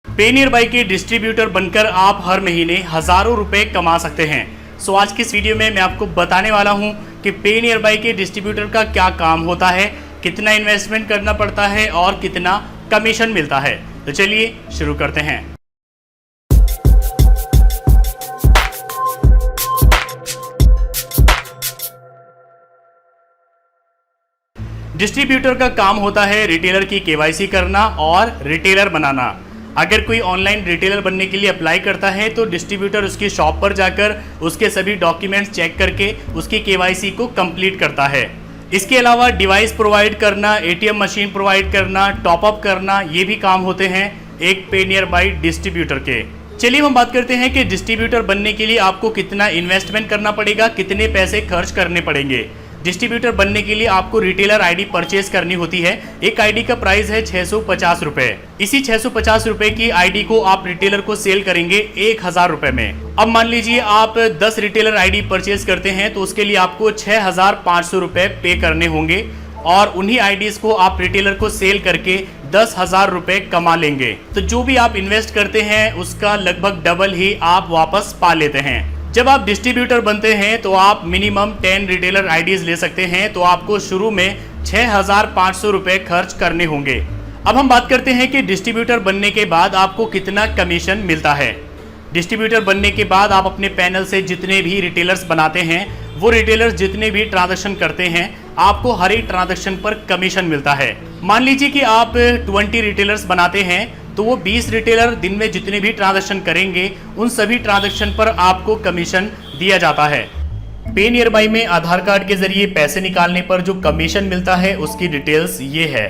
पे near by के distributor बनकर आप हर महीने हजारों रुपए कमा सकते हैं। सो आज की इस वीडियो में मैं आपको बताने वाला हूं कि पे नियर बाई के डिस्ट्रीब्यूटर का क्या काम होता है, कितना इन्वेस्टमेंट करना पड़ता है और कितना कमीशन मिलता है। तो चलिए शुरू करते हैं। डिस्ट्रीब्यूटर का काम होता है रिटेलर की केवाईसी करना और रिटेलर बनाना। अगर कोई ऑनलाइन रिटेलर बनने के लिए अप्लाई करता है तो डिस्ट्रीब्यूटर उसकी शॉप पर जाकर उसके सभी डॉक्यूमेंट्स चेक करके उसकी केवाईसी को कंप्लीट करता है। इसके अलावा डिवाइस प्रोवाइड करना, एटीएम मशीन प्रोवाइड करना, टॉपअप करना, ये भी काम होते हैं एक पे नियर बाई डिस्ट्रीब्यूटर के। चलिए हम बात करते हैं कि डिस्ट्रीब्यूटर बनने के लिए आपको कितना इन्वेस्टमेंट करना पड़ेगा, कितने पैसे खर्च करने पड़ेंगे। डिस्ट्रीब्यूटर बनने के लिए आपको रिटेलर आईडी परचेज करनी होती है। एक आईडी का प्राइस है 650 रुपए। इसी 650 रुपए की आईडी को आप रिटेलर को सेल करेंगे 1000 रुपए में। अब मान लीजिए आप 10 रिटेलर आईडी परचेज करते हैं तो उसके लिए आपको 6500 रुपए पे करने होंगे और उन्हीं आईडीज को आप रिटेलर को सेल करके 10,000 रुपए कमा लेंगे। तो जो भी आप इन्वेस्ट करते हैं उसका लगभग डबल ही आप वापस पा लेते हैं। जब आप डिस्ट्रीब्यूटर बनते हैं तो आप मिनिमम 10 रिटेलर आईडीज ले सकते हैं, तो आपको शुरू में 6500 रुपए खर्च करने होंगे। अब हम बात करते हैं कि डिस्ट्रीब्यूटर बनने के बाद आपको कितना कमीशन मिलता है। डिस्ट्रीब्यूटर बनने के बाद आप अपने पैनल से जितने भी रिटेलर्स बनाते हैं, वो रिटेलर्स जितने भी ट्रांजैक्शन करते हैं, आपको हर एक ट्रांजैक्शन पर कमीशन मिलता है। मान लीजिए कि आप 20 रिटेलर्स बनाते हैं तो वो 20 रिटेलर दिन में जितने भी ट्रांजैक्शन करेंगे उन सभी ट्रांजैक्शन पर आपको कमीशन दिया जाता है। पे नियर बाई में आधार कार्ड के जरिए पैसे निकालने पर जो कमीशन मिलता है उसकी डिटेल्स ये है।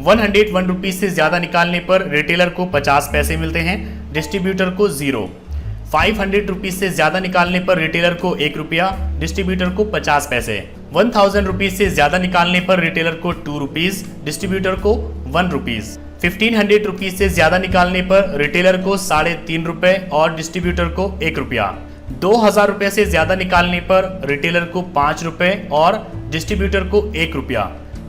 101 रुपीज से ज्यादा निकालने पर रिटेलर को 50 पैसे मिलते हैं, डिस्ट्रीब्यूटर को 0। 500 रुपीज से ज्यादा निकालने पर रिटेलर को 1 रुपया, डिस्ट्रीब्यूटर को 50 पैसे। 1000 रुपीज से ज्यादा निकालने पर रिटेलर को 2 रुपीज, डिस्ट्रीब्यूटर को 1 रुपीज। 1500 रुपीज से ज्यादा निकालने पर रिटेलर को 3.5 रुपए और डिस्ट्रीब्यूटर को 1 रुपया। 2000 रुपए से ज्यादा निकालने पर रिटेलर को 5 रुपए और डिस्ट्रीब्यूटर को 1 रुपया।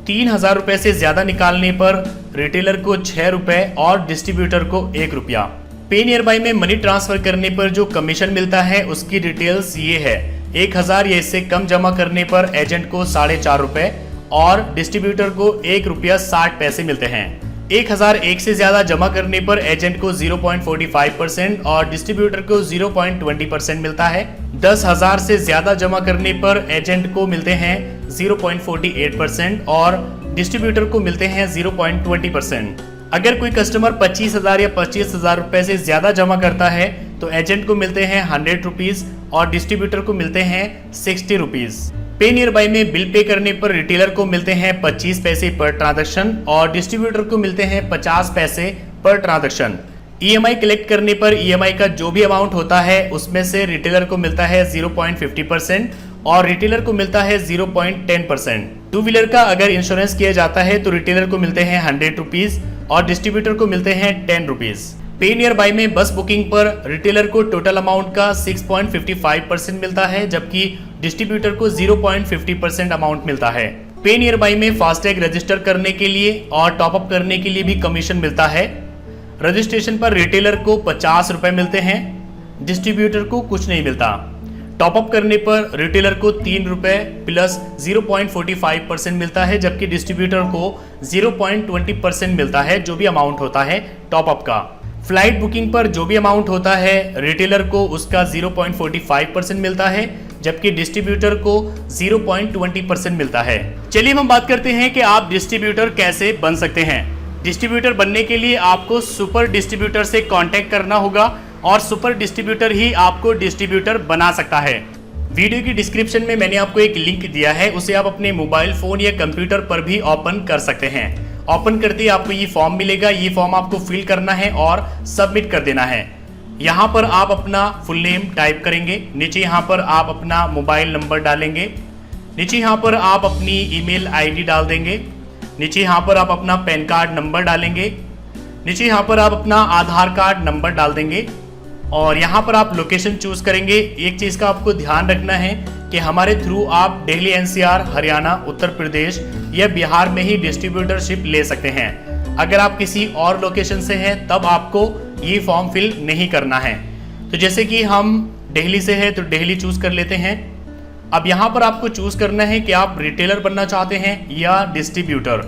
3000 रुपए से ज्यादा निकालने पर रिटेलर को 6 रुपए और डिस्ट्रीब्यूटर को 1 रुपया। पे नियर बाई में मनी ट्रांसफर करने पर जो कमीशन मिलता है उसकी डिटेल्स ये है। 1000 या इससे कम जमा करने पर एजेंट को 4.5 रुपए और डिस्ट्रीब्यूटर को 1 रुपया 60 पैसे मिलते हैं। 1001 से ज्यादा जमा करने पर एजेंट को 0.45% और डिस्ट्रीब्यूटर को 0.20% मिलता है। 10,000 से ज्यादा जमा करने पर एजेंट को मिलते हैं 0.48% और डिस्ट्रीब्यूटर को मिलते हैं 0.20%। अगर कोई कस्टमर 25,000 या 25,000 रुपए से ज्यादा जमा करता है तो एजेंट को मिलते हैं 100 रुपीज और डिस्ट्रीब्यूटर को मिलते हैं 60 रुपीज। पे नियर बाई में बिल पे करने पर रिटेलर को मिलते हैं 25 पैसे पर ट्रांजैक्शन और डिस्ट्रीब्यूटर को मिलते हैं 50 पैसे पर ट्रांजैक्शन। ईएमआई कलेक्ट करने पर ईएमआई का जो भी अमाउंट होता है उसमें से रिटेलर को मिलता है 0.50% और रिटेलर को मिलता है 0.10%। 2 व्हीलर का अगर इंश्योरेंस किया जाता है तो रिटेलर को मिलते हैं 100 रुपीज और डिस्ट्रीब्यूटर को मिलते हैं 10 रुपीज। पे नियर बाई में बस बुकिंग पर रिटेलर को टोटल अमाउंट का 6.55% मिलता है, जबकि डिस्ट्रीब्यूटर को 0.50% अमाउंट मिलता है। पे नियर बाई में फास्टैग रजिस्टर करने के लिए और टॉपअप करने के लिए भी कमीशन मिलता है। रजिस्ट्रेशन पर रिटेलर को 50 रुपए मिलते हैं, डिस्ट्रीब्यूटर को कुछ नहीं मिलता। टॉपअप करने पर रिटेलर को 3 रुपए प्लस 0.45% मिलता है, जबकि डिस्ट्रीब्यूटर को 0.20% मिलता है जो भी अमाउंट होता है टॉपअप का। फ्लाइट बुकिंग पर जो भी अमाउंट होता है रिटेलर को उसका 0.45% मिलता है, जबकि डिस्ट्रीब्यूटर को 0.20% मिलता है। चलिए हम बात करते हैं कि आप डिस्ट्रीब्यूटर कैसे बन सकते हैं। डिस्ट्रीब्यूटर बनने के लिए आपको सुपर डिस्ट्रीब्यूटर से कांटेक्ट करना होगा और सुपर डिस्ट्रीब्यूटर ही आपको डिस्ट्रीब्यूटर बना सकता है। वीडियो की डिस्क्रिप्शन में मैंने आपको एक लिंक दिया है, उसे आप अपने मोबाइल फोन या कंप्यूटर पर भी ओपन कर सकते हैं। ओपन करते ही आपको ये फॉर्म मिलेगा, ये फॉर्म आपको फिल करना है और सबमिट कर देना है। यहाँ पर आप अपना फुल नेम टाइप करेंगे, नीचे यहाँ पर आप अपना मोबाइल नंबर डालेंगे, नीचे यहाँ पर आप अपनी ईमेल आईडी डाल देंगे, नीचे यहाँ पर आप अपना पैन कार्ड नंबर डालेंगे, नीचे यहाँ पर आप अपना आधार कार्ड नंबर डाल देंगे और यहाँ पर आप लोकेशन चूज करेंगे। एक चीज का आपको ध्यान रखना है कि हमारे थ्रू आप दिल्ली, एनसीआर, हरियाणा, उत्तर प्रदेश या बिहार में ही डिस्ट्रीब्यूटरशिप ले सकते हैं। अगर आप किसी और लोकेशन से हैं तब आपको ये फॉर्म फिल नहीं करना है। तो जैसे कि हम दिल्ली से है तो दिल्ली चूज कर लेते हैं। अब यहाँ पर आपको चूज करना है कि आप रिटेलर बनना चाहते हैं या डिस्ट्रीब्यूटर।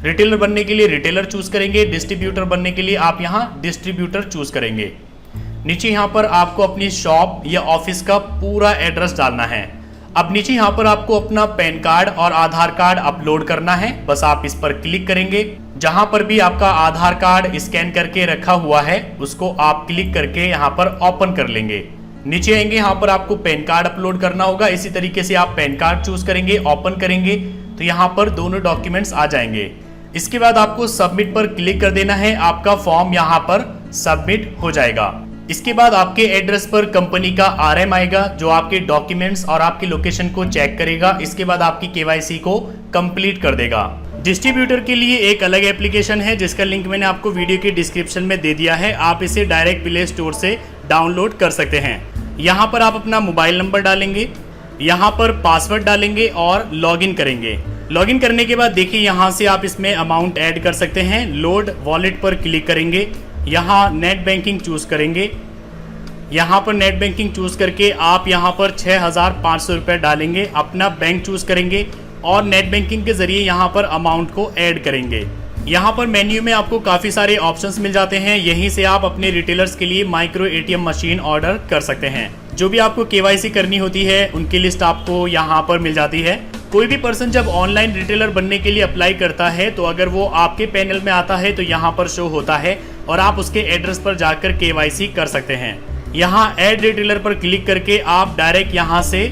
रिटेलर बनने के लिए रिटेलर चूज करेंगे, डिस्ट्रीब्यूटर बनने के लिए आप यहाँ डिस्ट्रीब्यूटर चूज करेंगे। नीचे यहाँ पर आपको अपनी शॉप या ऑफिस का पूरा एड्रेस डालना है। अब नीचे यहाँ पर आपको अपना पैन कार्ड और आधार कार्ड अपलोड करना है। बस आप इस पर क्लिक करेंगे। जहां पर भी आपका आधार कार्ड स्कैन करके रखा हुआ है उसको आप क्लिक करके यहाँ पर ओपन कर लेंगे। नीचे आएंगे, यहाँ पर आपको पैन कार्ड अपलोड करना होगा। इसी तरीके से आप पैन कार्ड चूज करेंगे, ओपन करेंगे तो यहाँ पर दोनों डॉक्यूमेंट्स आ जाएंगे। इसके बाद आपको सबमिट पर क्लिक कर देना है। आपका फॉर्म यहाँ पर सबमिट हो जाएगा। इसके बाद आपके एड्रेस पर कंपनी का RM आएगा जो आपके डॉक्यूमेंट्स और आपकी लोकेशन को चेक करेगा। इसके बाद आपकी KYC को कंप्लीट कर देगा। डिस्ट्रीब्यूटर के लिए एक अलग एप्लीकेशन है जिसका लिंक मैंने आपको वीडियो के डिस्क्रिप्शन में दे दिया है। आप इसे डायरेक्ट प्ले स्टोर से डाउनलोड कर सकते हैं। यहाँ पर आप अपना मोबाइल नंबर डालेंगे, यहाँ पर पासवर्ड डालेंगे और लॉगिन करेंगे। लॉगिन करने के बाद देखिए यहाँ से आप इसमें अमाउंट ऐड कर सकते हैं। लोड वॉलेट पर क्लिक करेंगे, यहाँ नेट बैंकिंग चूज करेंगे। यहाँ पर नेट बैंकिंग चूज करके आप यहाँ पर 6,500 रुपये डालेंगे, अपना बैंक चूज करेंगे और नेट बैंकिंग के जरिए यहाँ पर अमाउंट को ऐड करेंगे। यहाँ पर मेन्यू में आपको काफ़ी सारे ऑप्शंस मिल जाते हैं। यहीं से आप अपने रिटेलर्स के लिए माइक्रो ATM मशीन ऑर्डर कर सकते हैं। जो भी आपको KYC करनी होती है उनकी लिस्ट आपको यहाँ पर मिल जाती है। कोई भी पर्सन जब ऑनलाइन रिटेलर बनने के लिए अप्लाई करता है तो अगर वो आपके पैनल में आता है तो यहाँ पर शो होता है और आप उसके एड्रेस पर जाकर KYC कर सकते हैं। यहाँ ऐड रिटेलर पर क्लिक करके आप डायरेक्ट यहाँ से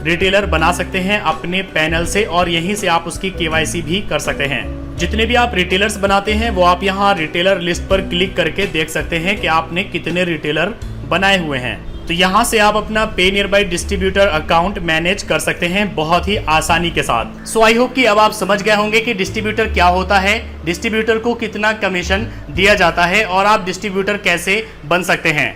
रिटेलर बना सकते हैं अपने पैनल से और यहीं से आप उसकी KYC भी कर सकते हैं। जितने भी आप रिटेलर्स बनाते हैं वो आप यहाँ रिटेलर लिस्ट पर क्लिक करके देख सकते हैं कि आपने कितने रिटेलर बनाए हुए हैं। तो यहाँ से आप अपना पे near by distributor account manage कर सकते हैं बहुत ही आसानी के साथ। सो आई होप कि अब आप समझ गए होंगे कि डिस्ट्रीब्यूटर क्या होता है, डिस्ट्रीब्यूटर को कितना कमीशन दिया जाता है और आप डिस्ट्रीब्यूटर कैसे बन सकते हैं।